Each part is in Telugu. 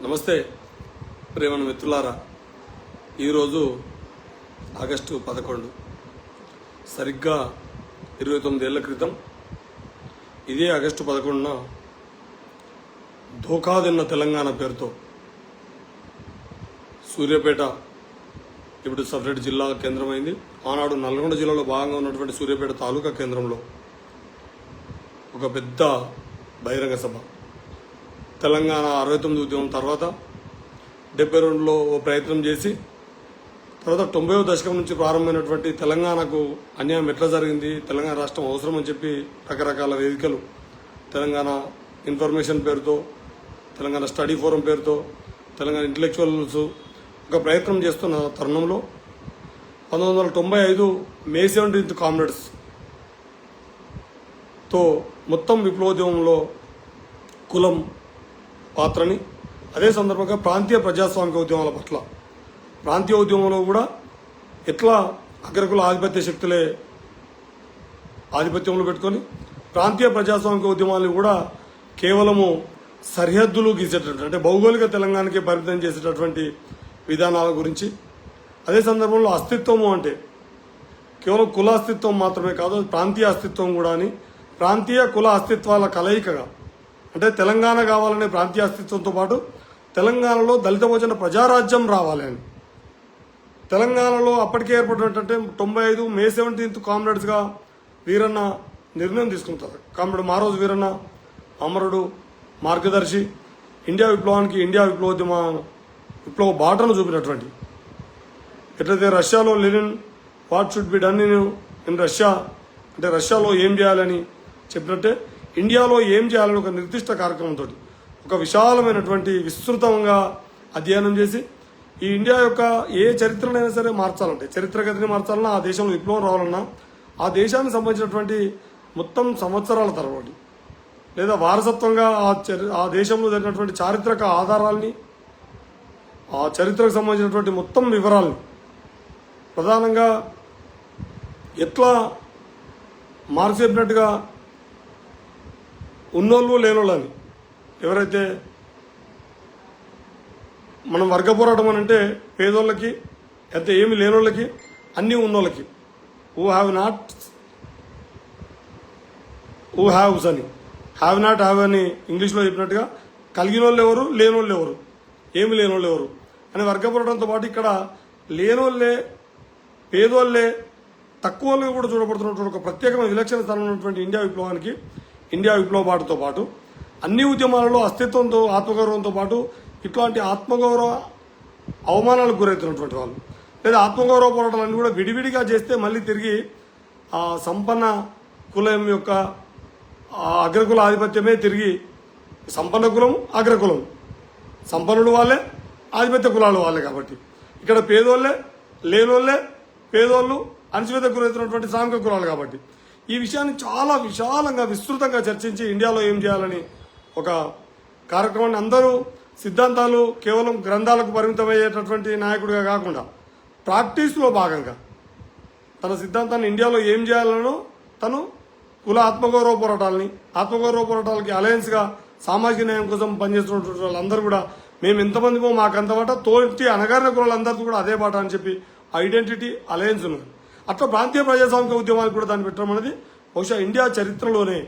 నమస్తే ప్రేమను మిత్రులారా. ఈరోజు ఆగస్టు 11 సరిగ్గా 29 ఏళ్ల క్రితం ఇదే ఆగస్టు 11న ధోకాదిన్న తెలంగాణ పేరుతో సూర్యాపేట ఇప్పుడు సపరేట్ జిల్లా కేంద్రమైంది. ఆనాడు నల్గొండ జిల్లాలో భాగంగా ఉన్నటువంటి సూర్యాపేట తాలూకా కేంద్రంలో ఒక పెద్ద బహిరంగ సభ. తెలంగాణ 69 ఉద్యమం తర్వాత 72లో ఓ ప్రయత్నం చేసి తర్వాత 90వ దశకం నుంచి ప్రారంభమైనటువంటి తెలంగాణకు అన్యాయం ఎట్లా జరిగింది, తెలంగాణ రాష్ట్రం అవసరం అని చెప్పి రకరకాల వేదికలు, తెలంగాణ ఇన్ఫర్మేషన్ పేరుతో, తెలంగాణ స్టడీ ఫోరం పేరుతో, తెలంగాణ ఇంటలెక్చువల్స్ ఒక ప్రయత్నం చేస్తున్న తరుణంలో 1995 మే 17 కామ్రేడ్స్ తో మొత్తం విప్లవోద్యమంలో కులం పాత్రని, అదే సందర్భంగా ప్రాంతీయ ప్రజాస్వామిక ఉద్యమాల పట్ల ప్రాంతీయ ఉద్యమంలో కూడా ఎట్లా అగ్రకుల ఆధిపత్య శక్తులే ఆధిపత్యంలో పెట్టుకొని ప్రాంతీయ ప్రజాస్వామిక ఉద్యమాలను కూడా కేవలము సరిహద్దులు గీసేటటువంటి, అంటే భౌగోళిక తెలంగాణకే పరిమితం చేసేటటువంటి విధానాల గురించి, అదే సందర్భంలో అస్తిత్వము అంటే కేవలం కుల అస్తిత్వం మాత్రమే కాదు, ప్రాంతీయ అస్తిత్వం కూడా అని, ప్రాంతీయ కుల అస్తిత్వాల కలయికగా, అంటే తెలంగాణ కావాలనే ప్రాంతీయ అస్తిత్వంతో పాటు తెలంగాణలో దళిత భోజన ప్రజారాజ్యం రావాలి అని, తెలంగాణలో అప్పటికే ఏర్పడినట్టే 95 మే 17 కామ్రేడ్స్గా వీరన్న నిర్ణయం తీసుకుంటారు. కామ్రేడ్ మారోజు వీరన్న అమరుడు, మార్గదర్శి, ఇండియా విప్లవానికి ఇండియా విప్లవ బాటను చూపినటువంటి, ఎట్లయితే రష్యాలో Lenin what should be done in Russia, అంటే రష్యాలో ఏం చేయాలని చెప్పినట్టే ఇండియాలో ఏం చేయాలని ఒక నిర్దిష్ట కార్యక్రమంతో ఒక విశాలమైనటువంటి విస్తృతంగా అధ్యయనం చేసి ఈ ఇండియా యొక్క ఏ చరిత్రనైనా సరే మార్చాలంటే, చరిత్రగతిని మార్చాలన్నా, ఆ దేశంలో విప్లవం రావాలన్నా, ఆ దేశానికి సంబంధించినటువంటి మొత్తం సంవత్సరాల తరబడి లేదా వారసత్వంగా ఆ దేశంలో జరిగినటువంటి చారిత్రక ఆధారాల్ని, ఆ చరిత్రకు సంబంధించినటువంటి మొత్తం వివరాల్ని, ప్రధానంగా ఎట్లా మార్క్స్ చెప్పినట్టుగా ఉన్నోళ్ళు లేనోళ్ళని, ఎవరైతే మనం వర్గ పోరాటం అని అంటే పేదోళ్ళకి అయితే ఏమి లేనోళ్ళకి అన్నీ ఉన్నోళ్ళకి, హూ హ్యావ్స్ అని, హ్యావ్ నాట్ హ్యావ్ అని ఇంగ్లీష్లో చెప్పినట్టుగా కలిగిన వాళ్ళు ఎవరు, లేనోళ్ళు ఎవరు, ఏమి లేనోళ్ళు ఎవరు అని వర్గ పోరాటంతో పాటు ఇక్కడ లేనోళ్ళే, పేదోళ్ళే, తక్కువ వాళ్ళకి కూడా చూడబడుతున్నటువంటి ఒక ప్రత్యేకమైన విలక్షణ స్థానం ఉన్నటువంటి ఇండియా విప్లవానికి, ఇండియా విప్లవ బాటతో పాటు అన్ని ఉద్యమాలలో అస్తిత్వంతో, ఆత్మగౌరవంతో పాటు ఇట్లాంటి ఆత్మగౌరవ అవమానాలకు గురవుతున్నటువంటి వాళ్ళు, లేదా ఆత్మగౌరవ పోరాటాలన్నీ కూడా విడివిడిగా చేస్తే మళ్ళీ తిరిగి ఆ సంపన్న కులం యొక్క అగ్రకుల ఆధిపత్యమే తిరిగి, సంపన్న కులం అగ్రకులం, సంపన్నుడు వాళ్ళే, ఆధిపత్య కులాలు వాళ్ళే. కాబట్టి ఇక్కడ పేదోళ్ళే, లేనోళ్ళే, పేదోళ్ళు, అణచివేతకు గురవుతున్నటువంటి సాంఘిక కులాలు. కాబట్టి ఈ విషయాన్ని చాలా విశాలంగా విస్తృతంగా చర్చించి ఇండియాలో ఏం చేయాలని ఒక కార్యక్రమాన్ని, అందరూ సిద్ధాంతాలు కేవలం గ్రంథాలకు పరిమితమయ్యేటటువంటి నాయకుడిగా కాకుండా ప్రాక్టీస్లో భాగంగా తన సిద్ధాంతాన్ని ఇండియాలో ఏం చేయాలనో తను కుల ఆత్మగౌరవ పోరాటాలకి అలయన్స్గా సామాజిక న్యాయం కోసం పనిచేస్తున్నటువంటి వాళ్ళందరూ కూడా మేము ఎంతమందిమో మాకంత బాట, తోటి అనగారిన కులాలందరితో కూడా అదే బాట అని చెప్పి ఐడెంటిటీ అలయన్స్ ఉన్నది. అట్లా ప్రాంతీయ ప్రజాస్వామిక ఉద్యమానికి కూడా దాన్ని పెట్టడం అనేది బహుశా ఇండియా చరిత్రలోనే.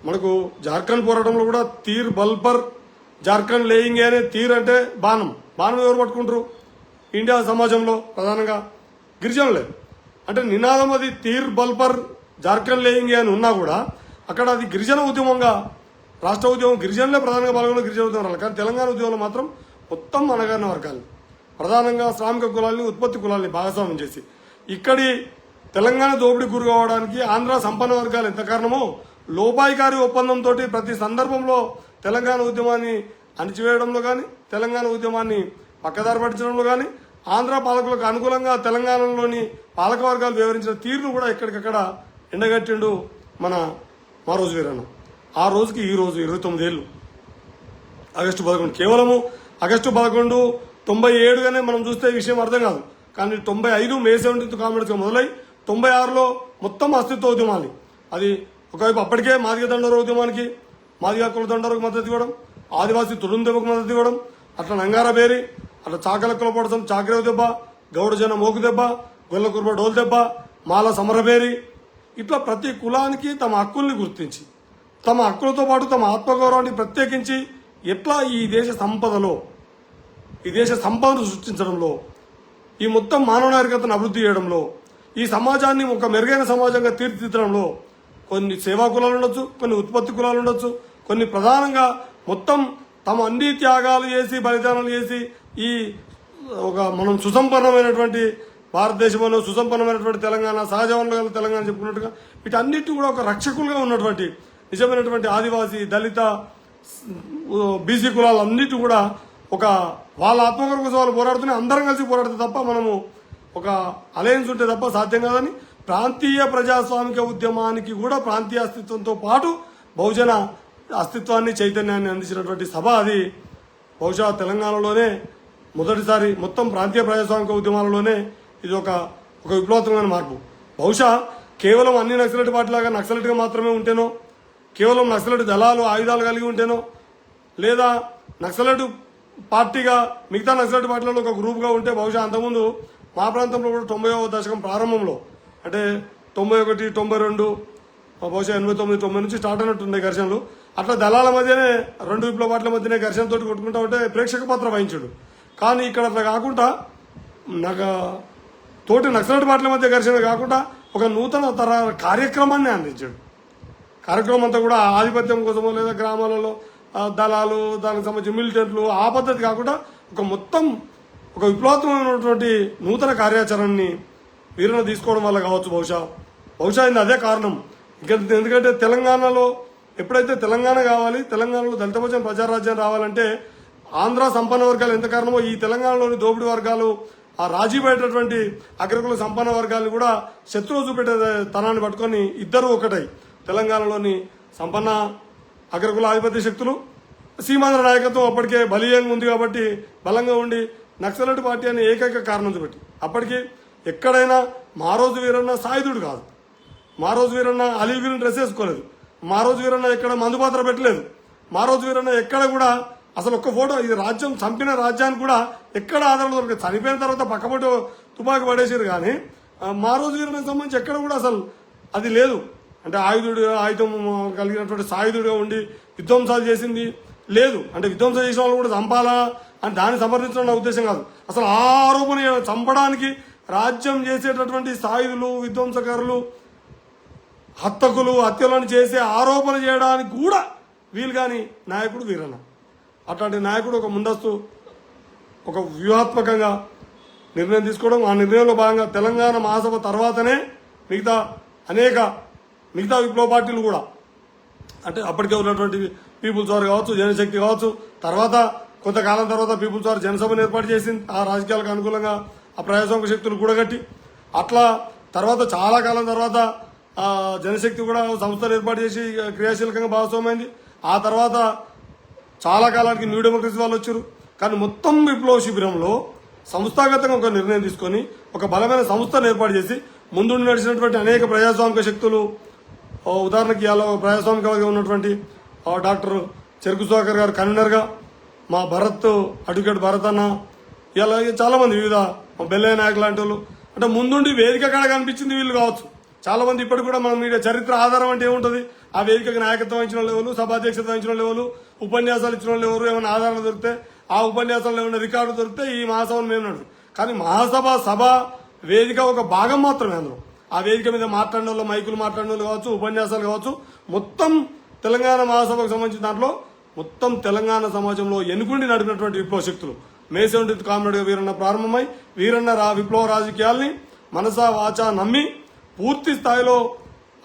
మనకు జార్ఖండ్ పోరాటంలో కూడా తీర్ బల్పర్ జార్ఖండ్ లేయింగ్ అనే, తీర్ అంటే బాణం ఎవరు పట్టుకుంటారు ఇండియా సమాజంలో, ప్రధానంగా గిరిజనులే. అంటే నినాదం అది తీర్ బల్పర్ జార్ఖండ్ లేయింగ్ అని ఉన్నా కూడా అక్కడ అది గిరిజన ఉద్యమంగా, రాష్ట్ర ఉద్యమం గిరిజనులే ప్రధానంగా పాల్గొన్న గిరిజన ఉద్యమం. కానీ తెలంగాణ ఉద్యమంలో మాత్రం మొత్తం అనగారిన వర్గాలు, ప్రధానంగా శ్రామిక కులాలని, ఉత్పత్తి కులాలని భాగస్వామ్యం చేసి ఇక్కడి తెలంగాణ దోపిడీ గురి కావడానికి ఆంధ్ర సంపన్న వర్గాలు ఎంత కారణమో, లోపాయికారి ఒప్పందంతో ప్రతి సందర్భంలో తెలంగాణ ఉద్యమాన్ని అణిచివేయడంలో కానీ, తెలంగాణ ఉద్యమాన్ని పక్కదారి పట్టించడంలో కానీ, ఆంధ్ర పాలకులకు అనుకూలంగా తెలంగాణలోని పాలక వర్గాలు వ్యవహరించిన తీరును కూడా ఎక్కడికక్కడ ఎండగట్టిండు మన మారోజు వీరన్న. ఆ రోజుకి ఈ రోజు 29 ఏళ్ళు, ఆగస్టు 11. కేవలము ఆగస్టు 11 97గానే మనం చూస్తే ఈ విషయం అర్థం కాదు. కానీ 95 మే 17 కామ్రేడ్స్గా మొదలై 96లో మొత్తం అస్తిత్వ ఉద్యమాన్ని, అది ఒకవైపు అప్పటికే మాదిగ దండోర ఉద్యమానికి, మాదిగ కుల దండోరకు మద్దతు ఇవ్వడం, ఆదివాసీ తుడుం దెబ్బకు మద్దతు ఇవ్వడం, అట్లా నంగారబేరి, అట్లా చాకల కులపడసం చాకరేవు దెబ్బ, గౌడజన మోకు దెబ్బ, గొల్ల కుర్మ డోలు దెబ్బ, మాల సమరబేరి, ఇట్లా ప్రతి కులానికి తమ హక్కుల్ని గుర్తించి తమ హక్కులతో పాటు తమ ఆత్మగౌరవాన్ని ప్రత్యేకించి ఎట్లా ఈ దేశ సంపదను సృష్టించడంలో, ఈ మొత్తం మానవ నాగరికతను అభివృద్ధి చేయడంలో, ఈ సమాజాన్ని ఒక మెరుగైన సమాజంగా తీర్చిదిద్దడంలో కొన్ని సేవా కులాలు ఉండొచ్చు, కొన్ని ఉత్పత్తి కులాలు ఉండొచ్చు, కొన్ని ప్రధానంగా మొత్తం తమ అన్ని త్యాగాలు చేసి బలిదానాలు చేసి ఈ మనం సుసంపన్నమైనటువంటి భారతదేశంలో సుసంపన్నమైనటువంటి తెలంగాణ, సహజ వనరుల తెలంగాణ చెప్పుకున్నట్టుగా వీటన్నిటి కూడా ఒక రక్షకులుగా ఉన్నటువంటి నిజమైనటువంటి ఆదివాసీ, దళిత, బీసీ కులాలన్నిటి కూడా ఒక వాళ్ళ ఆత్మగౌరవం కోసం వాళ్ళు పోరాడుతూనే అందరం కలిసి పోరాడితే తప్ప మనము ఒక అలయన్స్ ఉంటే తప్ప సాధ్యం కాదని ప్రాంతీయ ప్రజాస్వామిక ఉద్యమానికి కూడా ప్రాంతీయ అస్తిత్వంతో పాటు బహుజన అస్తిత్వాన్ని, చైతన్యాన్ని అందించినటువంటి సభ అది. బహుశా తెలంగాణలోనే మొదటిసారి మొత్తం ప్రాంతీయ ప్రజాస్వామిక ఉద్యమాలలోనే ఇది ఒక విప్లవాత్మకమైన మార్పు. బహుశా కేవలం అన్ని నక్సలైట్ పార్టీలాగా నక్సలైట్గా మాత్రమే ఉంటేనో, కేవలం నక్సలైట్ దళాలు ఆయుధాలు కలిగి ఉంటేనో, లేదా నక్సలైట్ పార్టీగా మిగతా నక్సలైట్ పార్టీలలో ఒక గ్రూప్గా ఉంటే బహుశా అంతకుముందు మా ప్రాంతంలో కూడా 90వ దశకం ప్రారంభంలో అంటే 91, 92, బహుశా 89, 90 నుంచి స్టార్ట్ అయినట్టుండే ఘర్షణలు. అట్లా దళాల మధ్యనే రెండు విప్లవ పార్టీల మధ్యనే ఘర్షణతో కొట్టుకుంటా ఉంటే ప్రేక్షక పాత్ర వహించాడు. కానీ ఇక్కడ అట్లా కాకుండా తోటి నక్సలైట్ పార్టీల మధ్య ఘర్షణ కాకుండా ఒక నూతన కార్యక్రమాన్ని అందించాడు. కార్యక్రమం అంతా కూడా ఆధిపత్యం కోసమో లేదా గ్రామాలలో దళాలు, దానికి సంబంధించిన మిలిటెంట్లు ఆ పద్ధతి కాకుండా ఒక విప్లవాత్మకమైనటువంటి నూతన కార్యాచరణని వీరన్న తీసుకోవడం వల్ల కావచ్చు. బహుశా ఇది అదే కారణం. ఎందుకంటే తెలంగాణలో ఎప్పుడైతే తెలంగాణ కావాలి, తెలంగాణలో దళిత బహుజన ప్రజారాజ్యం రావాలంటే ఆంధ్ర సంపన్న వర్గాలు ఎంత కారణమో ఈ తెలంగాణలోని దోపిడీ వర్గాలు, ఆ రాజీ బయటటువంటి అగ్రకుల సంపన్న వర్గాలు కూడా శత్రువు చూపెట్టే తనాన్ని పట్టుకొని ఇద్దరు ఒకటై తెలంగాణలోని సంపన్న అగ్రకుల ఆధిపత్య శక్తులు, సీమాంధ్ర నాయకత్వం అప్పటికే బలీయంగా ఉంది కాబట్టి బలంగా ఉండి నక్సలైట్ పార్టీ అనే ఏకైక కారణం చూపెట్టి అప్పటికి ఎక్కడైనా మారోజు వీరన్న సాయుధుడు కాదు, మారోజు వీరన్న అలీగిరిని డ్రెస్ వేసుకోలేదు, మారోజు వీరన్న ఎక్కడ మందుపాత్ర పెట్టలేదు, మారోజు వీరన్న ఎక్కడ కూడా అసలు ఒక్క ఫోటో ఇది రాజ్యం చంపిన రాజ్యానికి కూడా ఎక్కడ ఆధారాలు దొరకదు. చనిపోయిన తర్వాత పక్కపొట్టు తుపాకి పడేసారు కానీ మారోజు వీరన్నకు సంబంధించి ఎక్కడ కూడా అసలు అది లేదు. అంటే ఆయుధం కలిగినటువంటి సాయుధుడిగా ఉండి విధ్వంసాలు చేసింది లేదు. అంటే విధ్వంసం చేసిన వాళ్ళు కూడా చంపాలా అని దాన్ని సమర్థించడం నా ఉద్దేశం కాదు. అసలు ఆ ఆరోపణ చంపడానికి రాజ్యం చేసేటటువంటి సాయుధులు, విధ్వంసకారులు, హత్యలను చేసే ఆరోపణ చేయడానికి కూడా వీలు కాని నాయకుడు వీరన్న. అట్లాంటి నాయకుడు ఒక ముందస్తు ఒక వ్యూహాత్మకంగా నిర్ణయం తీసుకోవడం, ఆ నిర్ణయంలో భాగంగా తెలంగాణ మహాసభ తర్వాతనే మిగతా విప్లవ పార్టీలు కూడా అంటే అప్పటికే ఉన్నటువంటి పీపుల్స్ వార్ కావచ్చు, జనశక్తి కావచ్చు, తర్వాత కొంతకాలం తర్వాత పీపుల్స్ వార్ జనసభను ఏర్పాటు చేసింది ఆ రాజకీయాలకు అనుకూలంగా ఆ ప్రజాస్వామిక శక్తులు కూడగట్టి. అట్లా తర్వాత చాలా కాలం తర్వాత జనశక్తి కూడా సంస్థలు ఏర్పాటు చేసి క్రియాశీలకంగా భాగస్వామైంది. ఆ తర్వాత చాలా కాలానికి న్యూ డెమోక్రసీ వాళ్ళు వచ్చారు. కానీ మొత్తం విప్లవ శిబిరంలో సంస్థాగతంగా ఒక నిర్ణయం తీసుకొని ఒక బలమైన సంస్థను ఏర్పాటు చేసి ముందుండి నడిచినటువంటి అనేక ప్రజాస్వామిక శక్తులు, ఉదాహరణకి ఇలా ప్రజాస్వామికంగా ఉన్నటువంటి డాక్టర్ చెరుకు సుధాకర్ గారు కన్వీనర్గా, మా అడ్వకేట్ భరత్ అన్న, ఇలా చాలా మంది వివిధ బెల్లయ్య నాయక్ లాంటి వాళ్ళు అంటే ముందుండి వేదిక కాడ కనిపించింది వీళ్ళు కావచ్చు. చాలా మంది ఇప్పటికి కూడా మన మీడియా చరిత్ర ఆధారం అంటే ఏముంటుంది, ఆ వేదికకి నాయకత్వం వహించిన వాళ్ళు ఎవరు, సభాధ్యక్షత వహించిన వాళ్ళు ఎవరు, ఉపన్యాసాలు ఇచ్చిన వాళ్ళు ఎవరు, ఏమైనా ఆధారాలు దొరికితే ఆ ఉపన్యాసాలు ఏమైనా రికార్డు దొరికితే ఈ మహాసభను మేము నడు. కానీ సభ వేదిక ఒక భాగం మాత్రమే. అందులో ఆ వేదిక మీద మాట్లాడిన వాళ్ళు, మైకులు మాట్లాడిన వాళ్ళు కావచ్చు, ఉపన్యాసాలు కావచ్చు, మొత్తం తెలంగాణ మహాసభకు సంబంధించిన దాంట్లో మొత్తం తెలంగాణ సమాజంలో ఎన్నుకుండి నడిపినటువంటి విప్లవ శక్తులు మే 17th కామ్రేడ్గా వీరన్న ప్రారంభమై వీరన్న విప్లవ రాజకీయాల్ని మనసా వాచా నమ్మి పూర్తి స్థాయిలో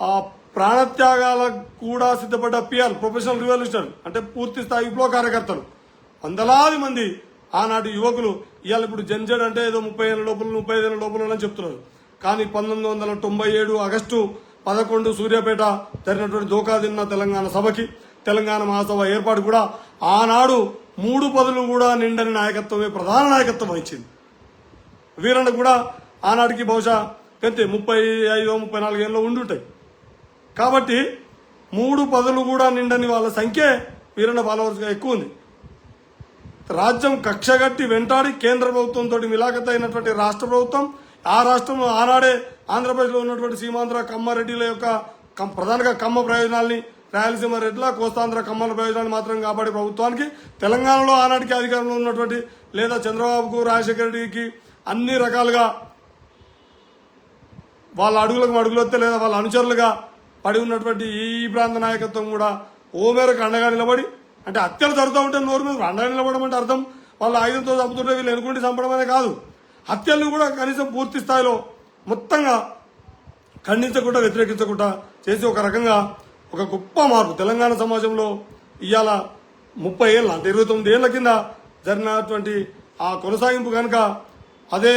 ఆ ప్రాణత్యాగాలకు కూడా సిద్ధపడ్డ పిఆర్ ప్రొఫెషనల్ రివల్యూషనర్ అంటే పూర్తి స్థాయి విప్లవ కార్యకర్తలు వందలాది మంది ఆనాటి యువకులు. ఇవాళ ఇప్పుడు జెన్జెడ్ అంటే ఏదో 30 ఏళ్ళ లోపల 35 ఏళ్ళ లోపల అని చెప్తున్నారు. కానీ 1997 ఆగస్టు 11 సూర్యాపేట జరిగినటువంటి దోకా తిన్న తెలంగాణ సభకి తెలంగాణ మహాసభ ఏర్పాటు కూడా ఆనాడు 3 పదులు కూడా నిండని నాయకత్వమే ప్రధాన నాయకత్వం వహించింది. వీరన్న కూడా ఆనాటికి బహుశా 35-34 ఏళ్ళు ఉండుంటాయి. కాబట్టి 3 పదులు కూడా నిండని వాళ్ళ సంఖ్య వీరన్న ఫాలోవర్స్గా ఎక్కువ ఉంది. రాజ్యం కక్షగట్టి వెంటాడి కేంద్ర ప్రభుత్వంతో మిలాఖత్ అయినటువంటి రాష్ట్ర ప్రభుత్వం, ఆ రాష్ట్రంలో ఆనాడే ఆంధ్రప్రదేశ్లో ఉన్నటువంటి సీమాంధ్ర కమ్మారెడ్డిల యొక్క ప్రధానంగా కమ్మ ప్రయోజనాల్ని, రాయలసీమ రెడ్ల, కోస్తాంధ్ర కమ్మల ప్రయోజనాలు మాత్రం కాపాడే ప్రభుత్వానికి తెలంగాణలో ఆనాటికి అధికారంలో ఉన్నటువంటి లేదా చంద్రబాబుకు, రాజశేఖర రెడ్డికి అన్ని రకాలుగా వాళ్ళ అడుగులకు అడుగులొస్తే లేదా వాళ్ళ అనుచరులుగా పడి ఉన్నటువంటి ఈ ప్రాంత నాయకత్వం కూడా ఓ మేరకు అండగా నిలబడి, అంటే హత్యలు జరుగుతూ ఉంటే నోరు మీద అండగా నిలబడడం అంటే అర్థం వాళ్ళ ఆయుధంతో చంపుతుంటే వీళ్ళు ఎన్నుకుంటే చంపడం అనే కాదు, హత్యలను కూడా కనీసం పూర్తి స్థాయిలో మొత్తంగా ఖండించకుండా, వ్యతిరేకించకుండా చేసి ఒక రకంగా ఒక గొప్ప మార్పు తెలంగాణ సమాజంలో ఇవాళ 30 ఏళ్ళ అంటే 29 ఏళ్ల కింద జరిగినటువంటి ఆ కొనసాగింపు కనుక అదే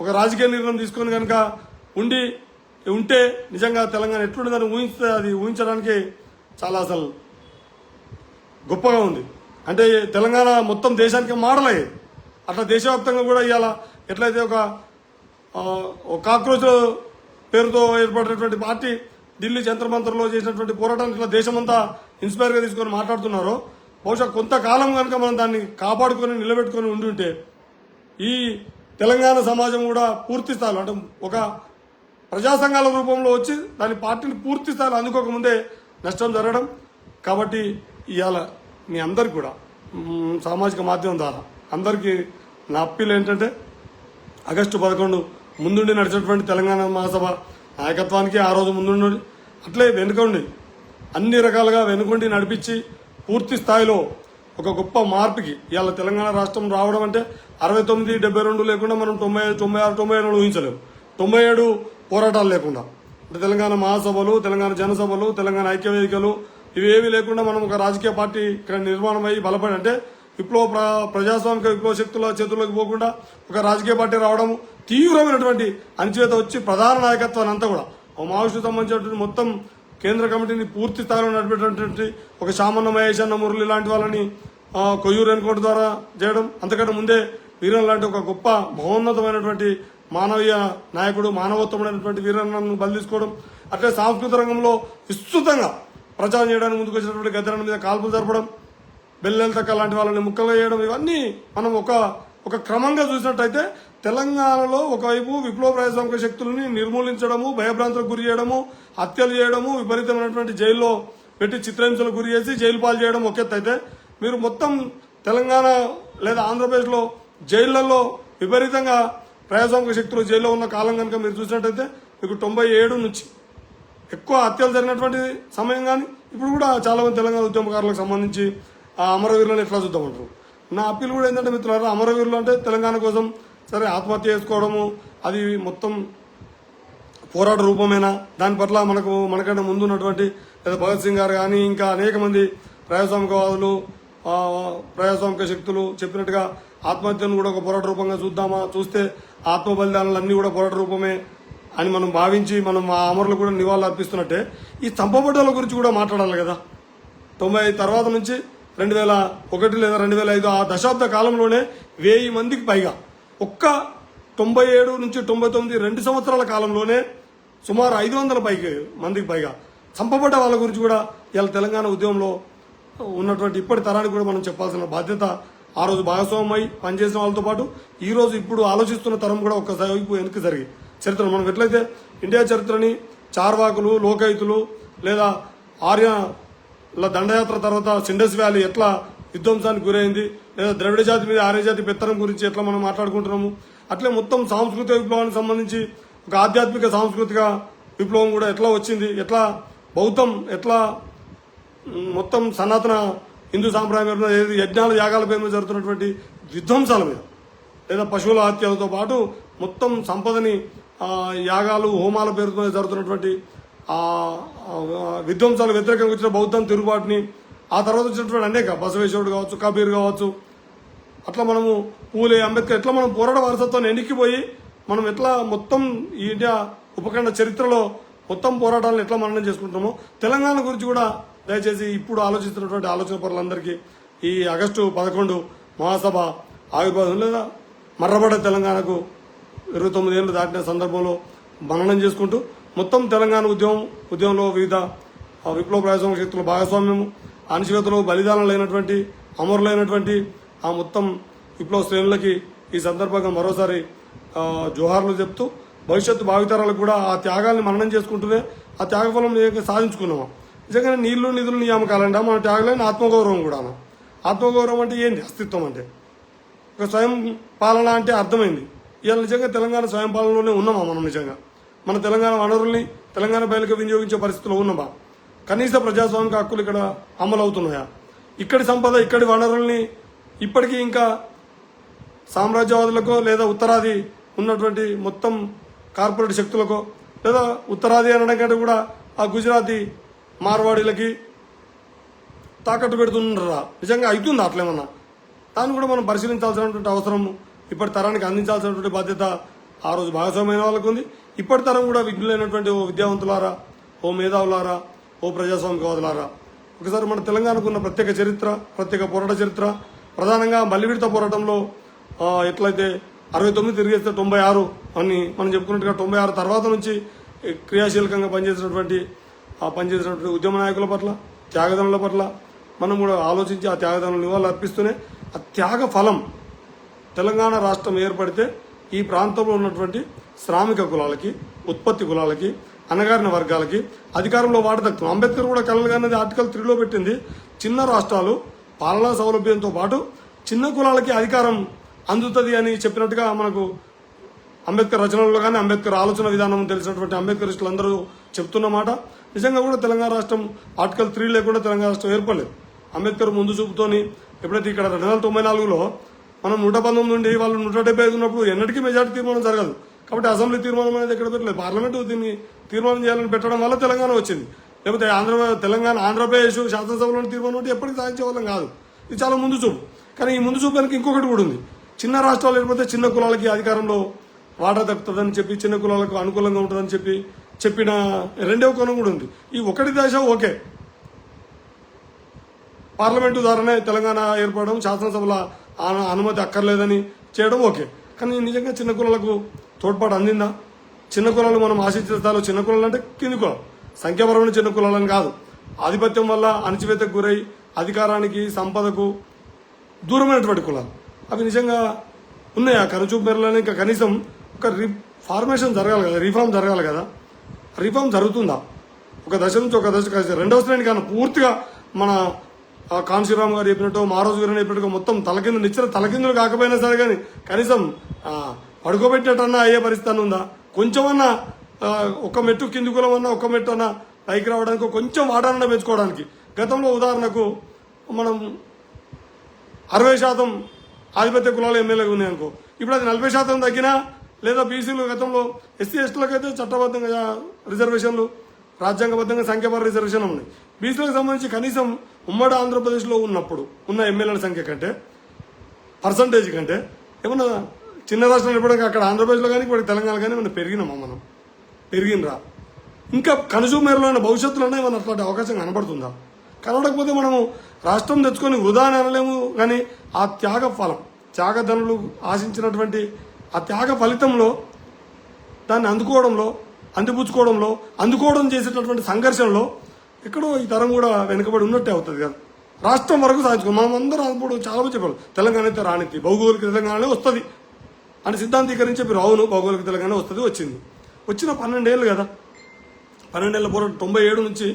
ఒక రాజకీయ నిర్ణయం తీసుకొని కనుక ఉంటే నిజంగా తెలంగాణ ఎట్లుంటుందని ఊహిస్తే అది ఊహించడానికి చాలా అసలు గొప్పగా ఉంది. అంటే తెలంగాణ మొత్తం దేశానికి మోడల్ అయ్యేది. అట్లా దేశవ్యాప్తంగా కూడా ఇవాళ ఎట్లయితే ఒక కాక్రోచ్ పేరుతో ఏర్పడినటువంటి పార్టీ ఢిల్లీ జంతర్ మంతర్లో చేసినటువంటి పోరాటాన్ని ఇట్లా దేశమంతా ఇన్స్పైర్గా తీసుకొని మాట్లాడుతున్నారో, బహుశా కొంతకాలం కనుక మనం దాన్ని కాపాడుకొని నిలబెట్టుకొని ఉంటే ఈ తెలంగాణ సమాజం కూడా పూర్తి స్థాయిలో అంటే ఒక ప్రజా సంఘాల రూపంలో వచ్చి దాని పార్టీని పూర్తి స్థాయిలో అందుకోకముందే నష్టం జరగడం. కాబట్టి ఇవాళ మీ అందరికి కూడా సామాజిక మాధ్యమం ద్వారా అందరికీ నా అప్పీల్ ఏంటంటే ఆగస్టు 11 ముందుండి నడిచినటువంటి తెలంగాణ మహాసభ నాయకత్వానికి ఆ రోజు ముందుండి అట్లే వెనుకండి అన్ని రకాలుగా వెనుకండి నడిపించి పూర్తి స్థాయిలో ఒక గొప్ప మార్పుకి ఇవాళ తెలంగాణ రాష్ట్రం రావడం అంటే 69, 72 లేకుండా మనం 95, 96, 97 ఊహించలేము. 97 పోరాటాలు లేకుండా అంటే తెలంగాణ మహాసభలు, తెలంగాణ జనసభలు, తెలంగాణ ఐక్యవేదికలు ఇవేమీ లేకుండా మనం ఒక రాజకీయ పార్టీ ఇక్కడ నిర్మాణం అయ్యి బలపడి అంటే ప్రజాస్వామిక విప్లవ శక్తుల చేతుల్లోకి పోకుండా ఒక రాజకీయ పార్టీ రావడం, తీవ్రమైనటువంటి అణచివేత వచ్చి ప్రధాన నాయకత్వాన్ని అంతా కూడా మావోయిస్టు సంబంధించినటువంటి మొత్తం కేంద్ర కమిటీని పూర్తి స్థాయిలో నడిపేటటువంటి ఒక శామన్న మహేష్ అన్న మురళి లాంటి వాళ్ళని కొయ్యూరు ఎన్కౌంటర్ ద్వారా చేయడం, అంతకంటే ముందే వీరన్ లాంటి ఒక గొప్ప మహోన్నతమైనటువంటి మానవీయ నాయకుడు, మానవత్వమైనటువంటి వీరన్నను బలి తీసుకోవడం, అట్లే సాంస్కృతిక రంగంలో విస్తృతంగా ప్రచారం చేయడానికి ముందుకు వచ్చినటువంటి గద్దరన్న మీద కాల్పులు జరపడం, బెల్లెలతక్క లాంటి వాళ్ళని ముక్కలు చేయడం, ఇవన్నీ మనం ఒక క్రమంగా చూసినట్టయితే తెలంగాణలో ఒకవైపు విప్లవ ప్రజాస్వామిక శక్తులని నిర్మూలించడము, భయభ్రాంతులకు గురి చేయడము, హత్యలు చేయడము, విపరీతమైనటువంటి జైల్లో పెట్టి చిత్రహింసలకు గురి చేసి జైలు పాలు చేయడం ఒక ఎత్తు అయితే, మీరు మొత్తం తెలంగాణ లేదా ఆంధ్రప్రదేశ్లో జైళ్లలో విపరీతంగా ప్రజాస్వామిక శక్తులు జైల్లో ఉన్న కాలం కనుక మీరు చూసినట్టయితే మీకు 97 నుంచి ఎక్కువ హత్యలు జరిగినటువంటి సమయం. కానీ ఇప్పుడు కూడా చాలా మంది తెలంగాణ ఉద్యమకారులకు సంబంధించి ఆ అమరవీరులను ఎట్లా చూద్దామంటారు. నా అప్పీల్ కూడా ఏంటంటే మిత్రులారా, అమరవీరులు అంటే తెలంగాణ కోసం సరే ఆత్మహత్య చేసుకోవడము అది మొత్తం పోరాట రూపమేనా, దాని పట్ల మనకంటే ముందు ఉన్నటువంటి లేదా భగత్ సింగ్ గారు కానీ ఇంకా అనేక మంది ప్రజాస్వామికవాదులు, ప్రజాస్వామిక శక్తులు చెప్పినట్టుగా ఆత్మహత్యను కూడా ఒక పోరాట రూపంగా చూస్తే ఆత్మ బలిదానాలన్నీ కూడా పోరాట రూపమే అని మనం భావించి మనం ఆ అమరులు కూడా నివాళులు అర్పిస్తున్నట్టే ఈ చంపబడ్డల గురించి కూడా మాట్లాడాలి కదా. 90 తర్వాత నుంచి 2001 లేదా 2005 ఆ దశాబ్ద కాలంలోనే 1000 మందికి పైగా, ఒక్క 97 నుంచి 99 2 సంవత్సరాల కాలంలోనే సుమారు 500 మందికి పైగా చంపబడ్డ వాళ్ళ గురించి కూడా ఇలా తెలంగాణ ఉద్యమంలో ఉన్నటువంటి ఇప్పటి తరానికి కూడా మనం చెప్పాల్సిన బాధ్యత ఆ రోజు భాగస్వామ్యమై పనిచేసిన వాళ్ళతో పాటు ఈ రోజు ఇప్పుడు ఆలోచిస్తున్న తరం కూడా ఒక్కసారి వెనక్కి జరిగి చరిత్ర మనం ఎట్లయితే ఇండియా చరిత్రని చార్వాకులు, లోకైతులు లేదా ఆర్యల దండయాత్ర తర్వాత సిండస్ వ్యాలీ ఎట్లా విధ్వంసానికి గురైంది, లేదా ద్రవిడ జాతి మీద ఆర్య జాతి పెత్తనం గురించి ఎట్లా మనం మాట్లాడుకుంటున్నాము, అట్లే మొత్తం సాంస్కృతిక విప్లవానికి సంబంధించి ఒక ఆధ్యాత్మిక సాంస్కృతిక విప్లవం కూడా ఎట్లా వచ్చింది, ఎట్లా బౌద్ధం ఎట్లా మొత్తం సనాతన హిందూ సాంప్రదాయం మీద యజ్ఞాల యాగాల పేరు మీద జరుగుతున్నటువంటి విధ్వంసాల మీద లేదా పశువుల హత్యలతో పాటు మొత్తం సంపదని యాగాలు హోమాల పేరుతో జరుగుతున్నటువంటి విధ్వంసాలు వ్యతిరేకంగా వచ్చిన బౌద్ధం తిరుగుబాటుని, ఆ తర్వాత వచ్చినటువంటి అనేక బసవేశ్వరుడు కావచ్చు, కబీర్ కావచ్చు, అట్లా మనము పూలే, అంబేద్కర్ ఎట్లా మనం పోరాట వారసత్వాన్ని ఎన్నికిపోయి మనం ఎట్లా మొత్తం ఈ ఇండియా ఉపఖండ చరిత్రలో మొత్తం పోరాటాలను ఎట్లా మననం చేసుకుంటున్నామో తెలంగాణ గురించి కూడా దయచేసి ఇప్పుడు ఆలోచిస్తున్నటువంటి ఆలోచన పరులందరికీ ఈ ఆగస్టు 11 మహాసభ ఆవిర్భావం లేదా మర్రబడ్డ తెలంగాణకు 29 ఏళ్లు దాటిన సందర్భంలో మననం చేసుకుంటూ మొత్తం తెలంగాణ ఉద్యమంలో వివిధ విప్లవ ప్రజాస్వామ్య శక్తుల భాగస్వామ్యము, అణచివేతలో బలిదానాలైనటువంటి అమరులైనటువంటి ఆ మొత్తం విప్లవ శ్రేణులకి ఈ సందర్భంగా మరోసారి జోహార్లు చెప్తూ భవిష్యత్తు భావితరాలకు కూడా ఆ త్యాగాల్ని మననం చేసుకుంటూనే ఆ త్యాగఫలం సాధించుకున్నాము. నిజంగానే నీళ్లు నిధులు నియామకాలంటే మన త్యాగలేని ఆత్మగౌరవం కూడా. ఆత్మగౌరవం అంటే ఏంటి? అస్తిత్వం అంటే ఒక స్వయం పాలన అంటే అర్థమైంది. ఇవాళ నిజంగా తెలంగాణ స్వయం పాలనలోనే ఉన్నామా మనం? నిజంగా మన తెలంగాణ వనరుల్ని తెలంగాణ ప్రజలకు వినియోగించే పరిస్థితిలో ఉన్నామా? కనీస ప్రజాస్వామిక హక్కులు ఇక్కడ అమలు అవుతున్నాయా? ఇక్కడి సంపద ఇక్కడి వనరుల్ని ఇప్పటికీ ఇంకా సామ్రాజ్యవాదులకో లేదా ఉత్తరాది ఉన్నటువంటి మొత్తం కార్పొరేట్ శక్తులకో లేదా ఉత్తరాది అనడం కంటే కూడా ఆ గుజరాతీ మార్వాడీలకి తాకట్టు పెడుతున్నారా? నిజంగా అవుతుందా అట్లేమన్నా? దాన్ని కూడా మనం పరిశీలించాల్సినటువంటి అవసరం ఇప్పటి తరానికి అందించాల్సినటువంటి బాధ్యత ఆ రోజు భాగస్వామ్యమైన వాళ్ళకు ఉంది. ఇప్పటి తరం కూడా విజ్ఞులైనటువంటి ఓ విద్యావంతులారా, ఓ మేధావులారా, ఓ ప్రజాస్వామికవాదులారా, ఒకసారి మన తెలంగాణకు ఉన్న ప్రత్యేక చరిత్ర, ప్రత్యేక పోరాట చరిత్ర, ప్రధానంగా మల్లివిడత పోరాటంలో ఎట్లయితే 69 తిరిగేస్తే 96 అని మనం చెప్పుకున్నట్టుగా 96 తర్వాత నుంచి క్రియాశీలకంగా పనిచేసినటువంటి ఉద్యమ నాయకుల పట్ల, త్యాగదనుల పట్ల మనం కూడా ఆలోచించి ఆ త్యాగదనులు నివాళులు అర్పిస్తూనే ఆ త్యాగ ఫలం తెలంగాణ రాష్ట్రం ఏర్పడితే ఈ ప్రాంతంలో ఉన్నటువంటి శ్రామిక కులాలకి, ఉత్పత్తి కులాలకి, అణగారిన వర్గాలకి అధికారంలో వాట దక్కుతుంది. అంబేద్కర్ కూడా కలలుగానేది ఆర్టికల్ 3లో పెట్టింది. చిన్న రాష్ట్రాలు పాలనా సౌలభ్యంతో పాటు చిన్న కులాలకి అధికారం అందుతుంది అని చెప్పినట్టుగా మనకు అంబేద్కర్ రచనల్లో కానీ అంబేద్కర్ ఆలోచన విధానం తెలిసినటువంటి అంబేద్కరిస్టులు అందరూ చెప్తున్నమాట. నిజంగా కూడా తెలంగాణ రాష్ట్రం ఆర్టికల్ 3 లేకుండా తెలంగాణ రాష్ట్రం ఏర్పడలేదు. అంబేద్కర్ ముందు చూపుతోని ఎప్పుడైతే ఇక్కడ 2094లో మనం 119 నుండి వాళ్ళు 175 ఉన్నప్పుడు ఎన్నటికీ మెజార్టీ తీర్మానం జరగదు. కాబట్టి అసెంబ్లీ తీర్మానం అనేది ఎక్కడ పెట్టలేదు. పార్లమెంటు దీన్ని తీర్మానం చేయాలని పెట్టడం వల్ల తెలంగాణ వచ్చింది. లేకపోతే ఆంధ్రప్రదేశ్ శాసనసభలోని తీర్మానం అంటే ఎప్పటికీ సాధించే వాళ్ళం కాదు. ఇది చాలా ముందు చూపు. కానీ ఈ ముందు చూపానికి ఇంకొకటి కూడా ఉంది. చిన్న రాష్ట్రాలు ఏర్పడితే చిన్న కులాలకి అధికారంలో వాటా దక్కుతుందని చెప్పి, చిన్న కులాలకు అనుకూలంగా ఉంటుందని చెప్పిన రెండవ కోణం కూడా ఉంది. ఈ ఒకటి దశ ఓకే, పార్లమెంటు ద్వారానే తెలంగాణ ఏర్పడడం, శాసనసభల అనుమతి అక్కర్లేదని చేయడం ఓకే. కానీ నిజంగా చిన్న కులాలకు తోడ్పాటు అందిందా? చిన్న కులాలు మనం ఆశించిన స్థాయిలో, చిన్న కులాలు అంటే కింది కులాలు, సంఖ్యాపరమైన చిన్న కులాలని కాదు, ఆధిపత్యం వల్ల అణచివేతకు గురై అధికారానికి సంపదకు దూరమైనటువంటి కులాలు అవి నిజంగా ఉన్నాయా? కనుచూపు మేరలోనే ఇంకా కనీసం ఒక ఫార్మేషన్ జరగాలి కదా, రీఫార్మ్ జరగాలి కదా. రీఫార్మ్ జరుగుతుందా? ఒక దశ నుంచి ఒక దశ కలిసి రెండవ శ్రేణి కానీ పూర్తిగా మన కాన్శీరామ్ గారు చెప్పినట్టు, మారోజు గారు చెప్పినట్టు మొత్తం తలకిందులు కాకపోయినా సరే కానీ కనీసం పడుకోబెట్టినట్టన్నా అయ్యే పరిస్థితి ఉందా? కొంచెమన్నా ఒక మెట్టు కింది కులమన్నా ఒక మెట్టు అన్నా పైకి రావడానికి కొంచెం వాటానన్నా పెంచుకోవడానికి. గతంలో ఉదాహరణకు మనం 60% ఆధిపత్య కులాలు ఎమ్మెల్యేగా ఉన్నాయనుకో, ఇప్పుడు అది 40% తగ్గినా, లేదా బీసీలు గతంలో ఎస్సీ ఎస్టీలకు అయితే చట్టబద్ధంగా రిజర్వేషన్లు, రాజ్యాంగబద్ధంగా సంఖ్యాపర రిజర్వేషన్ ఉన్నాయి. బీసీలకు సంబంధించి కనీసం ఉమ్మడి ఆంధ్రప్రదేశ్లో ఉన్నప్పుడు ఉన్న ఎమ్మెల్యేల సంఖ్య కంటే, పర్సంటేజ్ కంటే ఏమన్నా చిన్న రాష్ట్రం ఎప్పటికీ అక్కడ ఆంధ్రప్రదేశ్లో కానీ ఇప్పుడు తెలంగాణ కానీ ఏమన్నా పెరిగినామా? మనం పెరిగినరా? ఇంకా కనుచూపు మేరలో భవిష్యత్తులోనే ఏమన్నా అట్లాంటి అవకాశం కనబడుతుందా? కనబడకపోతే మనము రాష్ట్రం తెచ్చుకొని వృధా అనలేము. కానీ ఆ త్యాగ ఫలం, త్యాగధనులు ఆశించినటువంటి ఆ త్యాగ ఫలితంలో దాన్ని అందుకోవడం చేసేటటువంటి సంఘర్షణలో ఎక్కడో ఈ తరం కూడా వెనుకబడి ఉన్నట్టే అవుతుంది కదా. రాష్ట్రం వరకు సాధించుకోం. మనం అందరం అప్పుడు చాలా మంది చెప్పారు, తెలంగాణ అయితే రానితి, భౌగోళిక తెలంగాణనే వస్తుంది అని సిద్ధాంతీకరించి చెప్పారు. అవును, భౌగోళిక తెలంగాణ వచ్చిన 12 ఏళ్ళు కదా. 12 ఏళ్ళ పోరాటం 97 నుంచి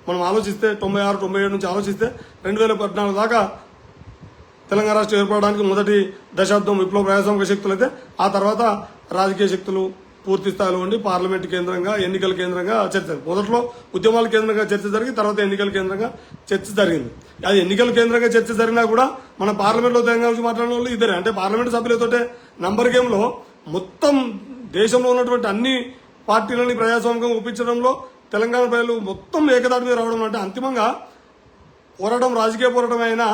మనం ఆలోచిస్తే, 96, 97 నుంచి ఆలోచిస్తే 2014 దాకా తెలంగాణ రాష్ట్రం ఏర్పడడానికి మొదటి దశాబ్దం విప్లవ ప్రజాస్వామిక శక్తులు అయితే, ఆ తర్వాత రాజకీయ శక్తులు పూర్తి స్థాయిలో ఉండి పార్లమెంటు కేంద్రంగా, ఎన్నికల కేంద్రంగా చర్చ. మొదట్లో ఉద్యమాల కేంద్రంగా చర్చ జరిగి తర్వాత ఎన్నికల కేంద్రంగా చర్చ జరిగింది. అది ఎన్నికల కేంద్రంగా చర్చ జరిగినా కూడా మన పార్లమెంట్లో తెలంగాణ గురించి మాట్లాడిన వాళ్ళు ఇద్దరే. అంటే పార్లమెంటు సభ్యులతోటే నంబర్ గేమ్లో మొత్తం దేశంలో ఉన్నటువంటి అన్ని పార్టీలని ప్రజాస్వామికంగా ఒప్పించడంలో తెలంగాణ ప్రజలు మొత్తం ఏకదాటి మీద రావడం అంటే అంతిమంగా పోరాటం రాజకీయ పోరాటం అయినా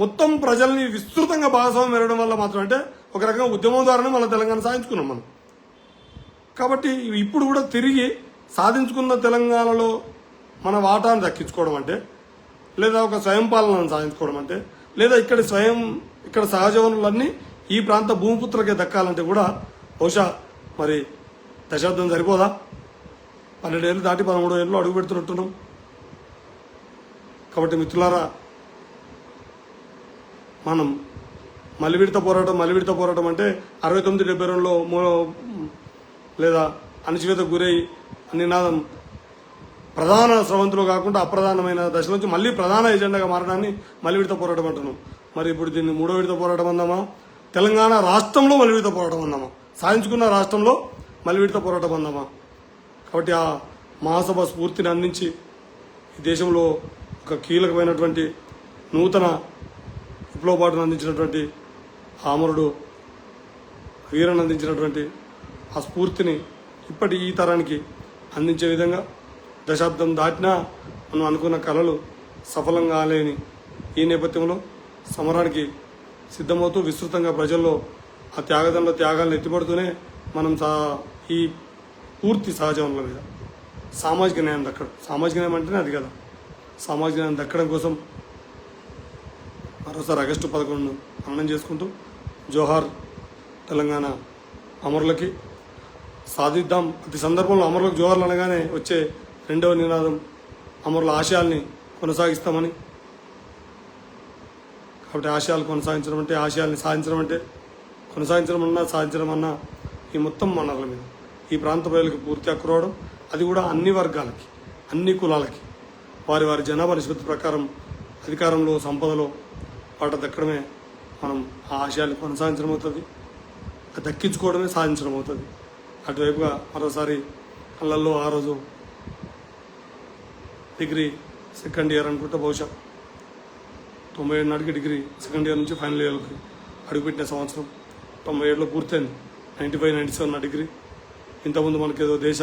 మొత్తం ప్రజల్ని విస్తృతంగా భాగస్వామ్యం మెరగడం వల్ల మాత్రం, అంటే ఒక రకంగా ఉద్యమం ద్వారానే మన తెలంగాణ సాధించుకున్నాం మనం. కాబట్టి ఇప్పుడు కూడా తిరిగి సాధించుకున్న తెలంగాణలో మన వాటాను దక్కించుకోవడం అంటే, లేదా ఒక స్వయం పాలనను సాధించుకోవడం అంటే, లేదా ఇక్కడ సహజ వనరులన్నీ ఈ ప్రాంత భూమిపుత్రులకే దక్కాలంటే కూడా బహుశా మరి దశాబ్దం సరిపోదా? 12 ఏళ్ళు దాటి 13 ఏళ్ళు అడుగు పెడుతున్నట్టున్నాం. కాబట్టి మిత్రులారా, మనం మలి విడత పోరాటం అంటే 69-72లో లేదా అణచివేతకు గురై నినాదం ప్రధాన స్రవంతిలో కాకుండా అప్రధానమైన దశలోంచి మళ్ళీ ప్రధాన ఎజెండాగా మారడాన్ని మలి విడత పోరాటం అంటున్నాం. మరి ఇప్పుడు దీన్ని 3వ విడత పోరాటం అందామా, తెలంగాణ రాష్ట్రంలో మలి విడత పోరాటం అందామా, సాధించుకున్న రాష్ట్రంలో మలి విడత పోరాటం అందామా? కాబట్టి ఆ మహాసభ స్ఫూర్తిని అందించి ఈ దేశంలో ఒక కీలకమైనటువంటి నూతన విప్లవబాటును అందించినటువంటి అమరుడు వీరను అందించినటువంటి ఆ స్ఫూర్తిని ఇప్పటి ఈ తరానికి అందించే విధంగా దశాబ్దం దాటినా మనం అనుకున్న కళలు సఫలం కాలేని ఈ నేపథ్యంలో సమరానికి సిద్ధమవుతూ విస్తృతంగా ప్రజల్లో ఆ త్యాగాలను ఎత్తిపడుతూనే మనం ఈ పూర్తి సహజ వనరుల మీద సామాజిక న్యాయం దక్కడం, సామాజిక న్యాయం అంటేనే అది కదా, సామాజిక న్యాయం దక్కడం కోసం మరోసారి ఆగస్టు 11ను మననం చేసుకుంటూ జోహార్ తెలంగాణ అమరులకి, సాధిద్దాం. ప్రతి సందర్భంలో అమరులకు జోహార్లు అనగానే వచ్చే రెండవ నినాదం అమరుల ఆశయాల్ని కొనసాగిస్తామని. కాబట్టి ఆశయాలు కొనసాగించడం అంటే, ఆశయాల్ని సాధించడం అంటే, సాధించడం అన్నా ఈ మొత్తం వనరుల మీద ఈ ప్రాంత ప్రజలకు పూర్తి హక్కు రావడం, అది కూడా అన్ని వర్గాలకి, అన్ని కులాలకి వారి వారి జనాభా నిష్పత్తి ప్రకారం అధికారంలో, సంపదలో వాట దక్కడమే మనం ఆ ఆశయాన్ని కొనసాగించడం అవుతుంది, అది దక్కించుకోవడమే సాధించడం అవుతుంది. అటువైపుగా మరోసారి కళ్ళల్లో ఆ రోజు డిగ్రీ సెకండ్ ఇయర్ అనుకుంటే బహుశా 97 నాటికి డిగ్రీ సెకండ్ ఇయర్ నుంచి ఫైనల్ ఇయర్కి అడుగుపెట్టిన సంవత్సరం 97లో పూర్తయింది. 95-97 నా డిగ్రీ. ఇంతకుముందు మనకి ఏదో దేశ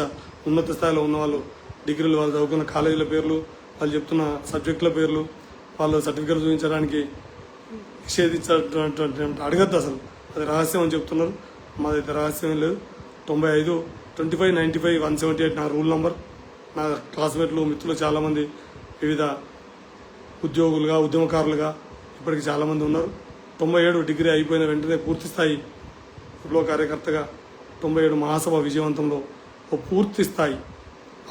ఉన్నత స్థాయిలో ఉన్న వాళ్ళు డిగ్రీలు, వాళ్ళు చదువుకున్న కాలేజీల పేర్లు, వాళ్ళు చెప్తున్న సబ్జెక్టుల పేర్లు, వాళ్ళు సర్టిఫికేట్లు చూపించడానికి నిషేధించినటువంటి అడగద్దు, అసలు అది రహస్యం అని చెప్తున్నారు. మాదైతే రహస్యం లేదు. 95, 25, 95, 178 నా రూల్ నంబర్. నా క్లాస్మేట్లు, మిత్రులు చాలామంది వివిధ ఉద్యోగులుగా, ఉద్యమకారులుగా ఇప్పటికి చాలామంది ఉన్నారు. 97 డిగ్రీ అయిపోయిన వెంటనే పూర్తిస్థాయి విప్లవ కార్యకర్తగా 97 మహాసభ విజయవంతంలో ఓ పూర్తి స్థాయి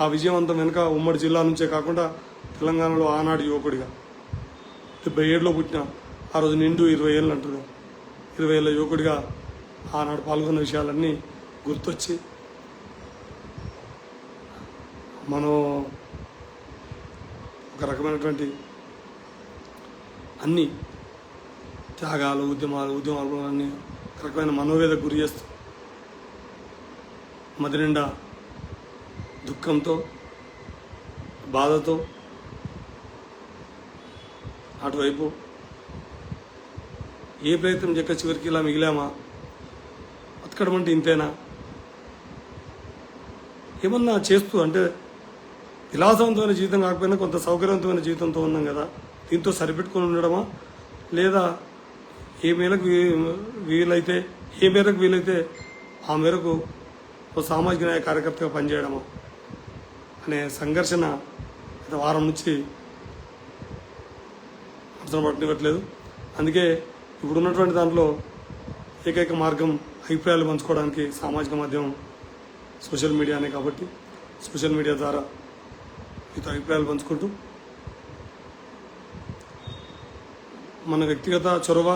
ఆ విజయవంతం వెనుక ఉమ్మడి జిల్లా నుంచే కాకుండా తెలంగాణలో ఆనాడు యువకుడిగా 77లో పుట్టిన, ఆ రోజు నిండు 20 ఏళ్ళు అంటారు, 20 ఏళ్ళ యువకుడిగా ఆనాడు పాల్గొన్న విషయాలన్నీ గుర్తొచ్చి మనం ఒక రకమైనటువంటి అన్ని త్యాగాలు, ఉద్యమాలు అన్ని రకమైన మనోవేదకు గురి చేస్తూ మది నిండా దుఃఖంతో, బాధతో అటువైపు ఏ ప్రయత్నం చెక్క చివరికి ఇలా మిగిలామా, బతకడం అంటే ఇంతేనా, ఏమన్నా చేస్తూ అంటే విలాసవంతమైన జీవితం కాకపోయినా కొంత సౌకర్యవంతమైన జీవితంతో ఉన్నాం కదా, దీంతో సరిపెట్టుకొని ఉండడమా, లేదా ఏ మేరకు వీలైతే ఆ మేరకు ఓ సామాజిక న్యాయ కార్యకర్తగా పనిచేయడమా అనే సంఘర్షణ గత వారం నుంచి అర్థం పట్టనివ్వట్లేదు. అందుకే ఇప్పుడు ఉన్నటువంటి దాంట్లో ఏకైక మార్గం అభిప్రాయాలు పంచుకోవడానికి సామాజిక మాధ్యమం సోషల్ మీడియానే. కాబట్టి సోషల్ మీడియా ద్వారా మీతో అభిప్రాయాలు పంచుకుంటూ మన వ్యక్తిగత చొరవ,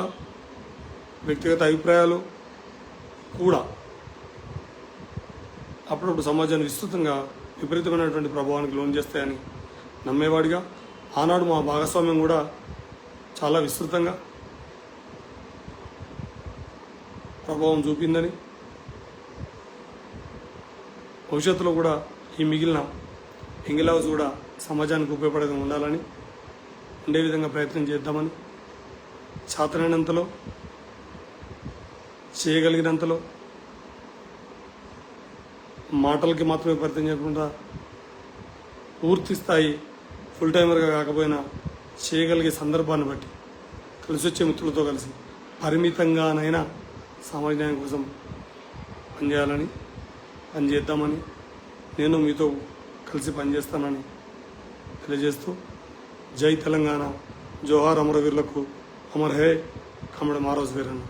వ్యక్తిగత అభిప్రాయాలు కూడా అప్పుడప్పుడు సమాజాన్ని విస్తృతంగా విపరీతమైనటువంటి ప్రభావానికి లోన్ చేస్తాయని నమ్మేవాడిగా, ఆనాడు మా భాగస్వామ్యం కూడా చాలా విస్తృతంగా ప్రభావం చూపిందని, భవిష్యత్తులో కూడా ఈ మిగిలిన ఎంగిల్ హౌస్ కూడా సమాజానికి ఉపయోగపడేది ఉండాలని, ఉండే విధంగా ప్రయత్నం చేద్దామని, చేతనైనంతలో, చేయగలిగినంతలో, మాటలకి మాత్రమే పరిచయం చేయకుండా పూర్తి స్థాయి ఫుల్ టైమర్గా కాకపోయినా చేయగలిగే సందర్భాన్ని బట్టి కలిసి వచ్చే మిత్రులతో కలిసి పరిమితంగానైనా సామాజిక న్యాయం కోసం పనిచేయాలని, పనిచేద్దామని, నేను మీతో కలిసి పనిచేస్తానని తెలియజేస్తూ, జై తెలంగాణ, జోహార్ అమరవీరులకు, అమర్ హే కమడ మారోజ్ వీరన్న.